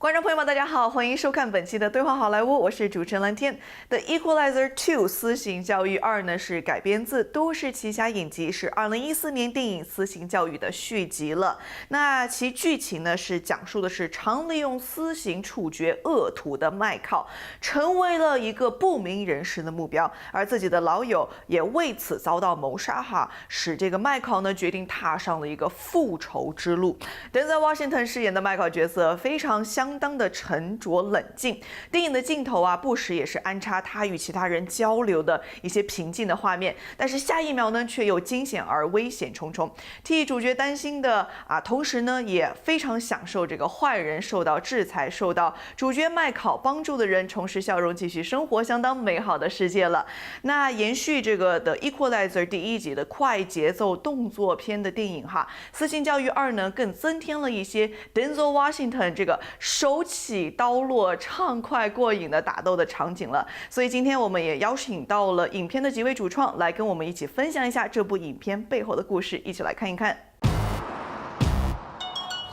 观众朋友们，大家好，欢迎收看本期的对话好莱坞，我是主持人蓝天。The Equalizer 2私刑教育2呢是改编自都市奇侠影集，是2014年电影《私刑教育》的续集了。那其剧情呢是讲述的是常利用私刑处决恶徒的麦考，成为了一个不明人士的目标，而自己的老友也为此遭到谋杀使这个麦考呢决定踏上了一个复仇之路。Denzel Washington 饰演的麦考角色非常相当的沉着冷静，电影的镜头不时也是安插他与其他人交流的一些平静的画面，但是下一秒呢却又惊险而危险重重，替主角担心的同时呢也非常享受这个坏人受到制裁，受到主角麦考帮助的人重拾笑容，继续生活，相当美好的世界了。那延续这个的 Equalizer 第1集的快节奏动作片的电影私刑教育2呢更增添了一些 Denzel Washington 这个手起刀落、畅快过瘾的打斗的场景了。所以今天我们也邀请到了影片的几位主创来跟我们一起分享一下这部影片背后的故事，一起来看一看。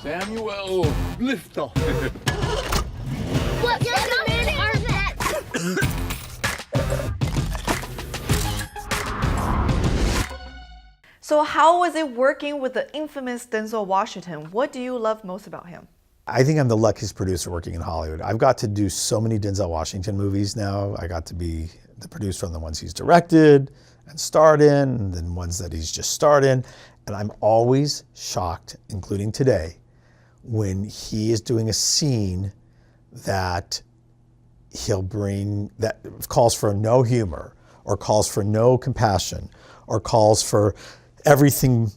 Samuel, lift off. What? You're not manning that. So how was it working with the infamous Denzel Washington? What do you love most about him? I think I'm the luckiest producer working in Hollywood. I've got to do so many Denzel Washington movies now. I got to be the producer on the ones he's directed and starred in, and then ones that he's just starred in. And I'm always shocked, including today, when he is doing a scene that he'll bring that calls for no humor, or calls for no compassion, or calls for everything,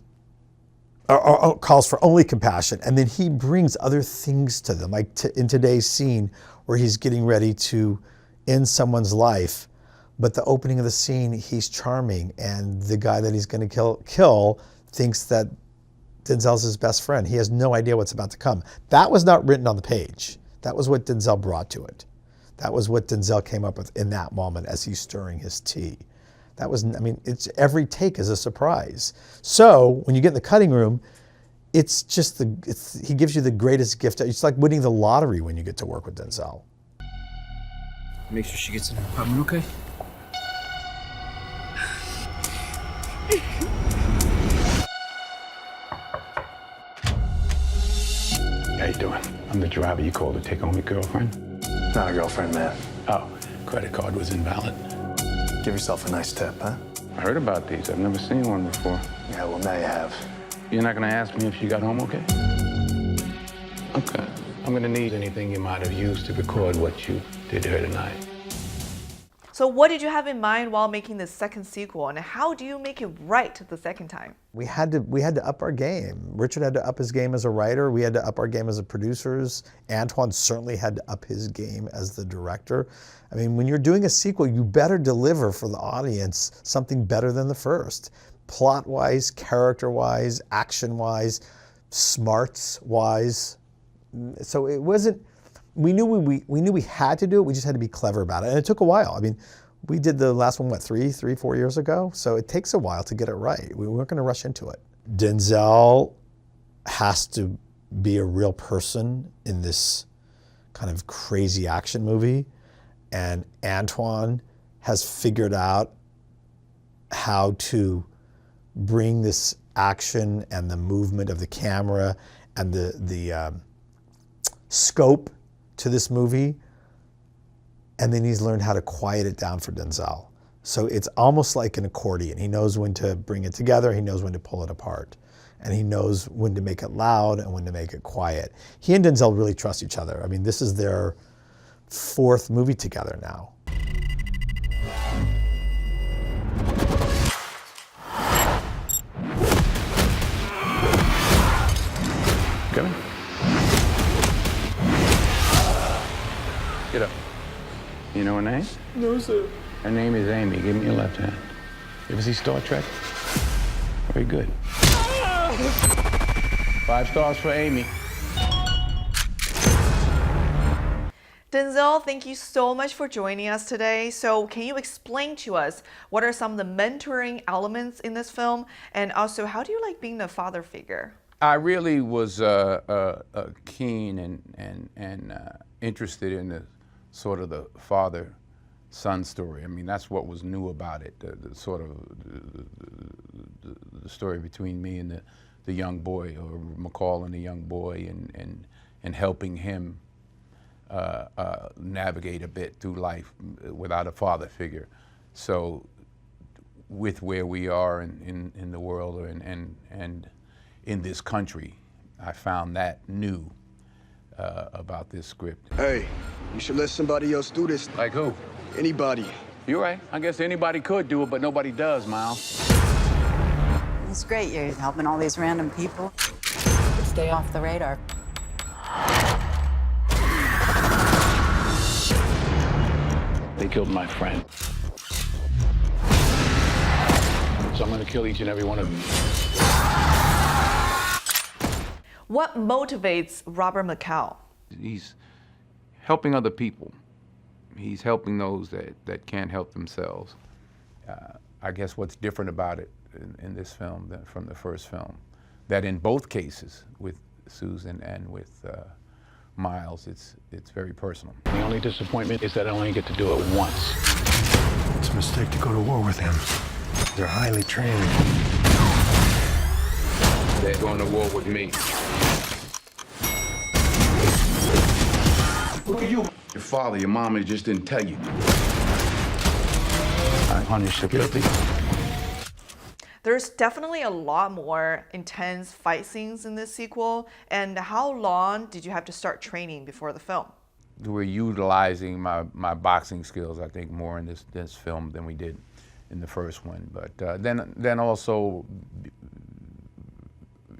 or calls for only compassion, and then he brings other things to them, like in today's scene where he's getting ready to end someone's life, but the opening of the scene, he's charming, and the guy that he's going to kill thinks that Denzel's his best friend. He has no idea what's about to come. That was not written on the page. That was what Denzel brought to it. That was what Denzel came up with in that moment as he's stirring his tea. That was, I mean, it's every take is a surprise. So when you get in the cutting room, it's just he gives you the greatest gift. It's like winning the lottery when you get to work with Denzel. Make sure she gets in her apartment, okay? How you doing? I'm the driver you called to take home your girlfriend. Not a girlfriend, man. Oh, credit card was invalid. Give yourself a nice tip, huh? I heard about these. I've never seen one before. Yeah, well, now you have. You're not gonna ask me if she got home okay? Okay. I'm gonna need anything you might have used to record what you did to her tonight. So what did you have in mind while making the second sequel, and how do you make it right the second time? We had to up our game. Richard had to up his game as a writer. We had to up our game as producers. Antoine certainly had to up his game as the director. I mean, when you're doing a sequel, you better deliver for the audience something better than the first. Plot-wise, character-wise, action-wise, smarts-wise. So it wasn't. We knew we had to do it. We just had to be clever about it, and it took a while. I mean, we did the last one 4 years ago. So it takes a while to get it right. We weren't going to rush into it. Denzel has to be a real person in this kind of crazy action movie, and Antoine has figured out how to bring this action and the movement of the camera and the scope to this movie, and then he's learned how to quiet it down for Denzel. So it's almost like an accordion. He knows when to bring it together, he knows when to pull it apart, and he knows when to make it loud and when to make it quiet. He and Denzel really trust each other. I mean, this is their 4th movie together now. Come in. Get up. You know her name? No, sir. Her name is Amy. Give me your left hand. You ever see Star Trek? Very good. 5 stars for Amy. Denzel, thank you so much for joining us today. So can you explain to us what are some of the mentoring elements in this film? And also, how do you like being the father figure? I really was keen and interested in the sort of the father-son story. I mean, that's what was new about it. The sort of the story between me and the young boy, or Mccall and the young boy, and helping him navigate a bit through life without a father figure. So, with where we are in the world and in this country, I found that new about this script. Hey, you should let somebody else do this. Like who? Anybody. You're right. I guess anybody could do it, but nobody does, Miles. It's great. You're helping all these random people stay off the radar. They killed my friend. So I'm going to kill each and every one of them. What motivates Robert Mccall? He's helping other people. He's helping those that can't help themselves. I guess what's different about it in this film than from the first film, that in both cases, with Susan and with Miles, it's very personal. The only disappointment is that I only get to do it once. It's a mistake to go to war with him. They're highly trained. They're going to war with me. Look at you. Your father, your mama just didn't tell you. I punish the guilty. There's definitely a lot more intense fight scenes in this sequel. And how long did you have to start training before the film? We're utilizing my boxing skills, I think, more in this film than we did in the first one. But then also,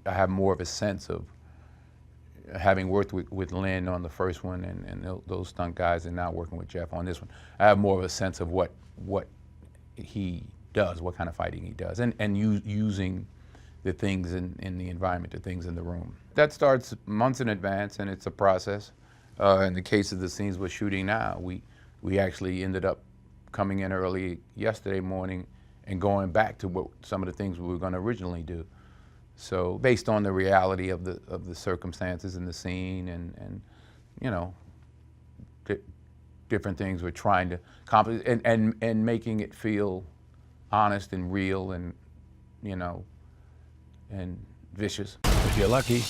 I have more of a sense of, having worked with Lynn on the first one and those stunt guys, and now working with Jeff on this one, I have more of a sense of what he does, what kind of fighting he does, and using the things in the environment, the things in the room. That starts months in advance, and it's a process. In the case of the scenes we're shooting now, we actually ended up coming in early yesterday morning and going back to some of the things we were going to originally do. So based on the reality of the circumstances in the scene and you know, different things we're trying to accomplish and making it feel honest and real and, you know, and vicious. If you're lucky,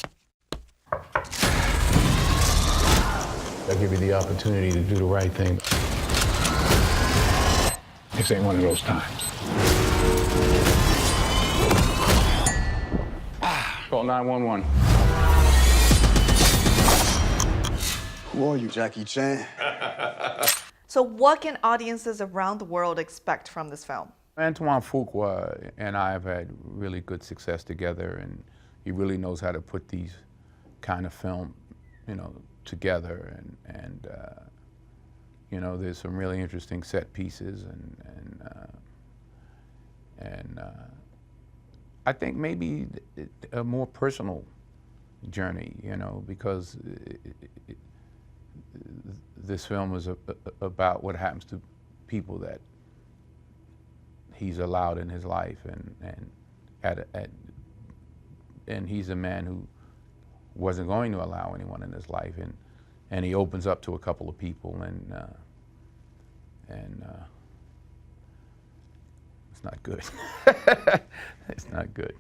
they'll give you the opportunity to do the right thing. This ain't one of those times. Call 911. Who are you, Jackie Chan? So what can audiences around the world expect from this film? Antoine Fuqua and I have had really good success together, and he really knows how to put these kind of film, you know, together, and you know, there's some really interesting set pieces, and I think maybe a more personal journey, you know, because this film is about what happens to people that he's allowed in his life, and he's a man who wasn't going to allow anyone in his life, and he opens up to a couple of people, and it's not good. It's not good.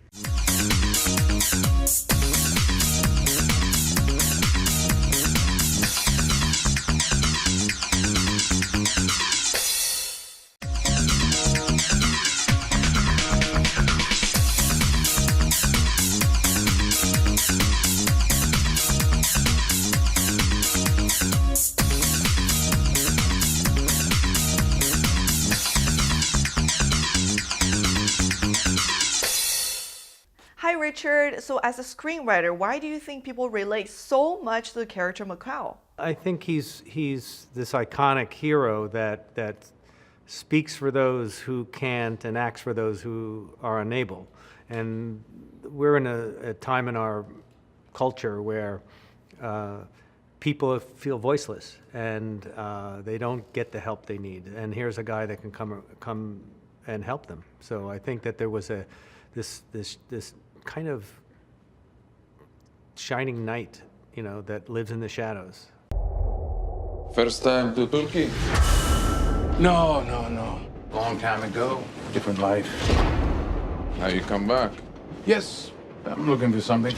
Hi, Richard. So as a screenwriter, why do you think people relate so much to the character Mccall? I think he's this iconic hero that speaks for those who can't and acts for those who are unable. And we're in a time in our culture where people feel voiceless and they don't get the help they need. And here's a guy that can come and help them. So I think that there was this kind of shining knight, you know, that lives in the shadows. First time to Turkey? No. Long time ago. Different life. Now you come back. Yes, I'm looking for something.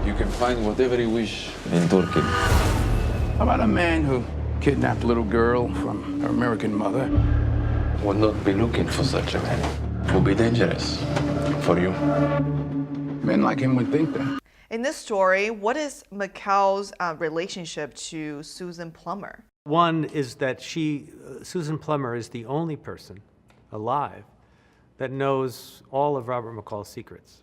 You can find whatever you wish in Turkey. How about a man who kidnapped a little girl from her American mother? Would not be looking for such a man. It would be dangerous for you. Men like him would think that. In this story, what is Mccall's relationship to Susan Plumber? One is that Susan Plumber is the only person alive that knows all of Robert Mccall's secrets.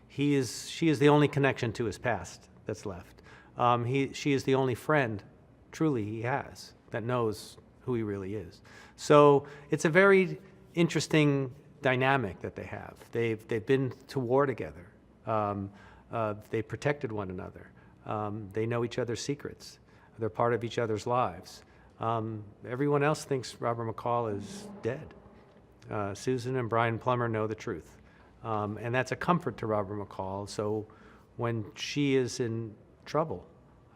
She is the only connection to his past that's left. She is the only friend, truly, he has that knows who he really is. So it's a very interesting dynamic that they have. They've been to war together. They protected one another. They know each other's secrets. They're part of each other's lives. Everyone else thinks Robert Mccall is dead. Susan and Brian Plumber know the truth. And that's a comfort to Robert Mccall. So when she is in trouble,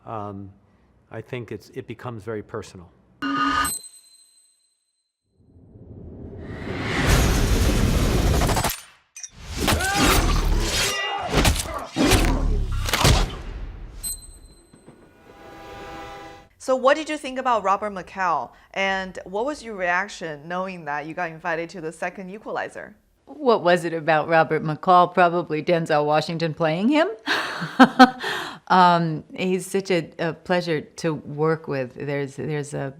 I think it becomes very personal. So what did you think about Robert Mccall? And what was your reaction knowing that you got invited to the second Equalizer? What was it about Robert Mccall? Probably Denzel Washington playing him. He's such a pleasure to work with. There's a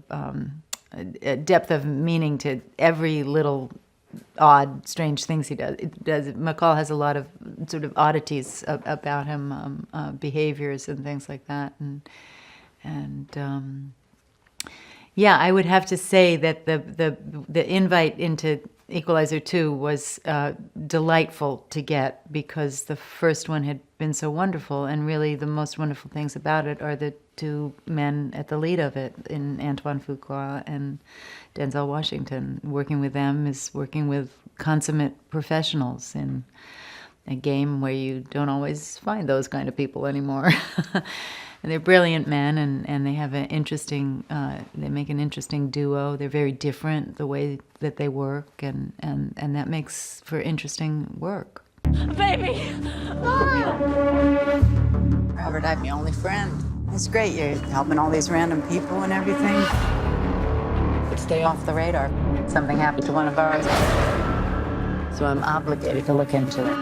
depth of meaning to every little odd, strange things he does. Mccall has a lot of sort of oddities about him, behaviors and things like that. And yeah, I would have to say that the invite into Equalizer 2 was delightful to get, because the first one had been so wonderful, and really the most wonderful things about it are the two men at the lead of it, in Antoine Fuqua and Denzel Washington. Working with them is working with consummate professionals in a game where you don't always find those kind of people anymore. And they're brilliant men, and they have an interesting, they make an interesting duo. They're very different, the way that they work, and that makes for interesting work. Baby! Robert, I'm your only friend. It's great you're helping all these random people and everything. But stay off the radar. Something happened to one of ours. So I'm obligated to look into it.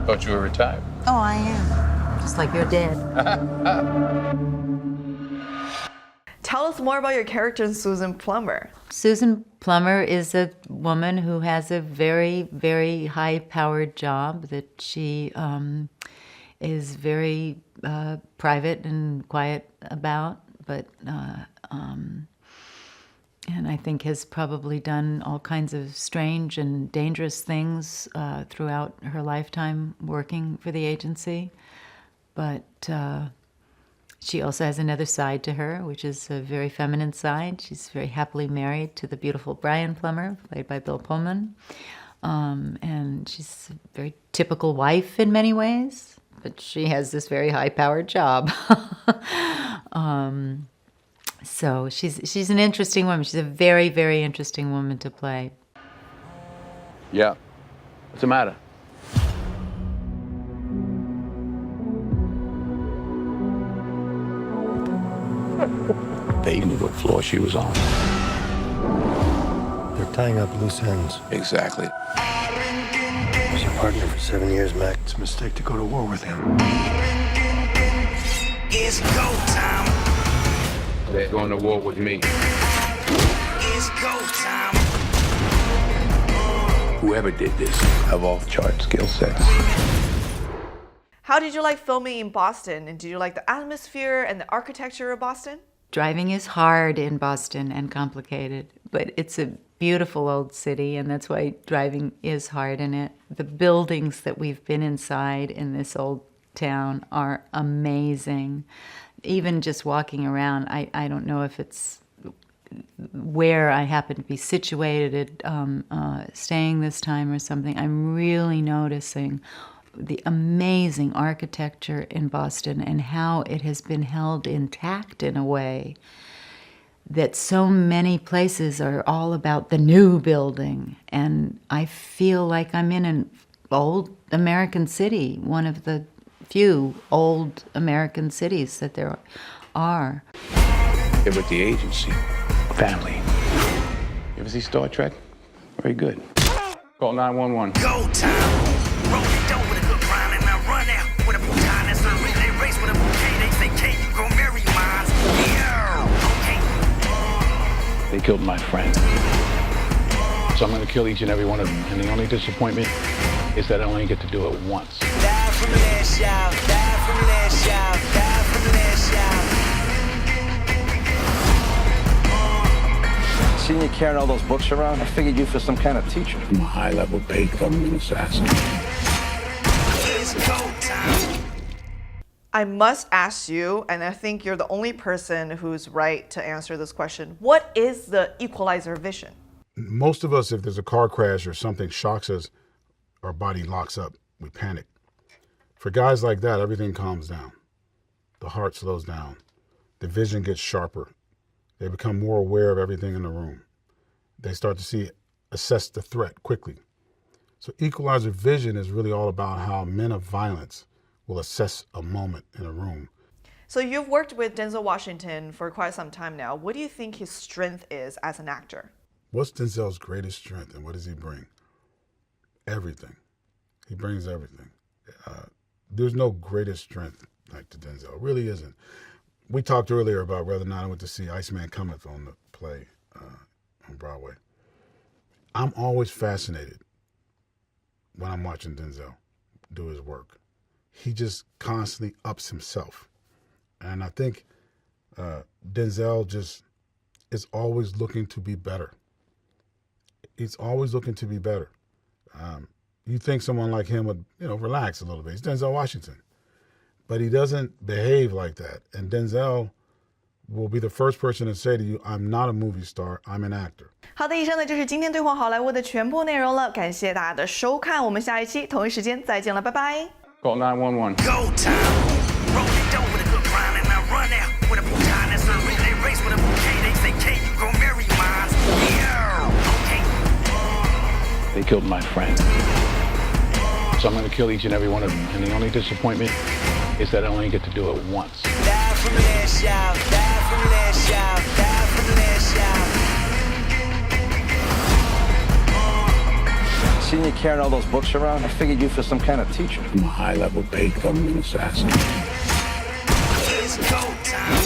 Thought you were retired. Oh, I am. Just like you're dead. Tell us more about your character in Susan Plumber. Susan Plumber is a woman who has a very, very high-powered job that she is very private and quiet about, but and I think has probably done all kinds of strange and dangerous things throughout her lifetime working for the agency. But she also has another side to her, which is a very feminine side. She's very happily married to the beautiful Brian Plumber, played by Bill Pullman. And she's a very typical wife in many ways, but she has this very high-powered job. So she's an interesting woman. She's a very, very interesting woman to play. Yeah. What's the matter? They knew what floor she was on. They're tying up loose ends. Exactly. I was your partner for 7 years, Mac. It's a mistake to go to war with him. It's go time. They're going to war with me. It's go time. Whoever did this have off-chart skill sets. How did you like filming in Boston? And did you like the atmosphere and the architecture of Boston? Driving is hard in Boston and complicated, but it's a beautiful old city, and that's why driving is hard in it. The buildings that we've been inside in this old town are amazing. Even just walking around, I don't know if it's where I happen to be situated, staying this time or something. I'm really noticing the amazing architecture in Boston and how it has been held intact in a way that so many places are all about the new building. And I feel like I'm in an old American city, one of the few old American cities that there are. Yeah, but the agency, family. You ever see Star Trek? Very good. Call 911. Go time. Roll the dough with a good grind and I run out with a bouton. That's a relay race with a bouquet. They say, K, you gon' marry mine. Yeah, okay. They killed my friend. So I'm gonna kill each and every one of them. And the only disappointment is that I only get to do it once. Die from the last shout, die from the last shout, die from the last shout. Seeing you carrying all those books around, I figured you for some kind of teacher. I'm a high-level paid government assassin. It's go time. I must ask you, and I think you're the only person who's right to answer this question. What is the Equalizer vision? Most of us, if there's a car crash or something shocks us, our body locks up. We panic. For guys like that, everything calms down. The heart slows down. The vision gets sharper. They become more aware of everything in the room. They start to assess the threat quickly. So Equalizer vision is really all about how men of violence will assess a moment in a room. So you've worked with Denzel Washington for quite some time now. What do you think his strength is as an actor? What's Denzel's greatest strength and what does he bring? Everything. He brings everything. There's no greatest strength like to Denzel. It really isn't. We talked earlier about whether or not I went to see Iceman Cometh on the play on Broadway. I'm always fascinated when I'm watching Denzel do his work. He just constantly ups himself. And I think Denzel just is always looking to be better. He's always looking to be better. You think someone like him would, relax a little bit. He's Denzel Washington. But he doesn't behave like that. And Denzel will be the first person to say to you, I'm not a movie star, I'm an actor. 好的，以上呢就是今天对话好莱坞的全部内容了，感谢大家的收看，我们下一期同一时间再见了，拜拜。Call 911. Go time. Roll the dough with a good grind and I run out with a bouton. That's a relay race with a bouquet. They say, K, you gon' marry mine. Yeah, okay. They killed my friend. So I'm gonna kill each and every one of them. And the only disappointment is that I only get to do it once. Die from the last shout, die from the last shout, die from the last shout. Seeing you carrying all those books around, I figured you for some kind of teacher. I'm a high-level paid government assassin. It's go time.